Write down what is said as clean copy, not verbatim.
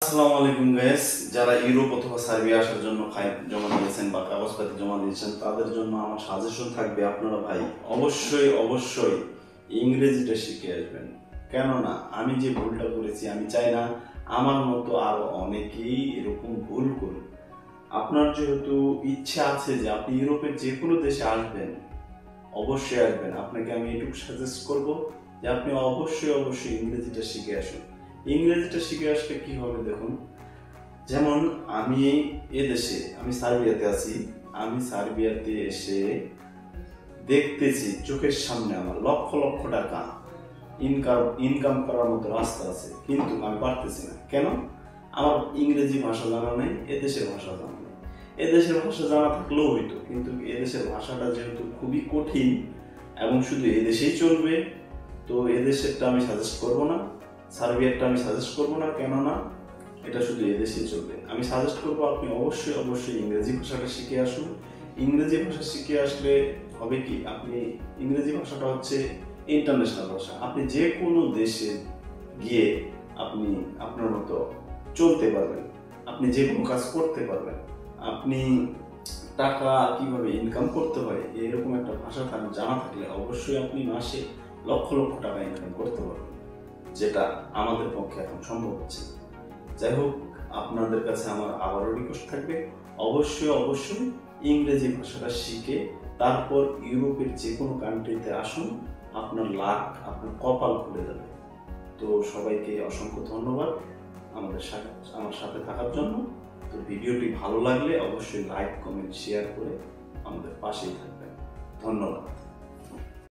আসসালামু আলাইকুম গাইস, যারা ইউরোপ অথবা সার্বিয়া আসার জন্য ফাইল জমা দিয়েছেন বা কাগজপত্র জমা দিয়েছেন তাদের জন্য আমার সাজেশন থাকবে, আপনারা ভাই অবশ্যই ইংরেজিটা শিখে আসবেন। কেননা আমি যে ভুলটা করেছি, আমি চাই না আমার মতো আরো অনেকেই এরকম ভুল করুন। আপনার যেহেতু ইচ্ছা আছে যে আপনি ইউরোপের যে কোনো দেশে আসবেন, অবশ্যই আসবেন, আপনাকে আমি এটুকু সাজেস্ট করব যে আপনি অবশ্যই ইংরেজিটা শিখে আসুন। ইংরেজিটা শিখে আসলে কি হবে দেখুন, যেমন আমি সার্বিয়াতে আছি। আমি সার্বিয়াতে এসে দেখতেছি চোখের সামনে আমার লক্ষ লক্ষ টাকা ইনকাম করার মতো রাস্তা আছে, কিন্তু আমি পারতেছি না। কেন? আমার ইংরেজি ভাষা জানা নেই, এদেশের ভাষা জানা নেই। এদেশের ভাষা জানা থাকলেও হইতো, কিন্তু এদেশের ভাষাটা যেহেতু খুবই কঠিন এবং শুধু এদেশেই চলবে, তো এদেশেরটা আমি সাজেস্ট করব না, সার্বিয়ারটা আমি সাজেস্ট করব না। কেননা এটা শুধু এদেশেই চলবে। আমি সাজেস্ট করবো আপনি অবশ্যই ইংরেজি ভাষাটা শিখে আসুন। ইংরেজি ভাষা শিখে আসলে হবে কি, আপনি ইংরেজি ভাষাটা হচ্ছে ইন্টারন্যাশনাল ভাষা। আপনি যে কোনো দেশে গিয়ে আপনি আপনার মতো চলতে পারবেন, আপনি যে কোনো কাজ করতে পারবেন, আপনি টাকা কিভাবে ইনকাম করতে হয় এরকম একটা ভাষা জানা থাকলে অবশ্যই আপনি মাসে লক্ষ লক্ষ টাকা ইনকাম করতে পারবেন, যেটা আমাদের পক্ষে এখন সম্ভব হচ্ছে। যাই হোক, আপনাদের কাছে আমার আবারও রিকোয়েস্ট থাকবে, অবশ্যই ইংরেজি ভাষাটা শিখে তারপর ইউরোপের যে কোনো কান্ট্রিতে আসুন, আপনার লাক, আপনার কপাল খুলে যাবে। তো সবাইকে অসংখ্য ধন্যবাদ আমার সাথে থাকার জন্য। তো ভিডিওটি ভালো লাগলে অবশ্যই লাইক, কমেন্ট, শেয়ার করে আমাদের পাশেই থাকবেন। ধন্যবাদ।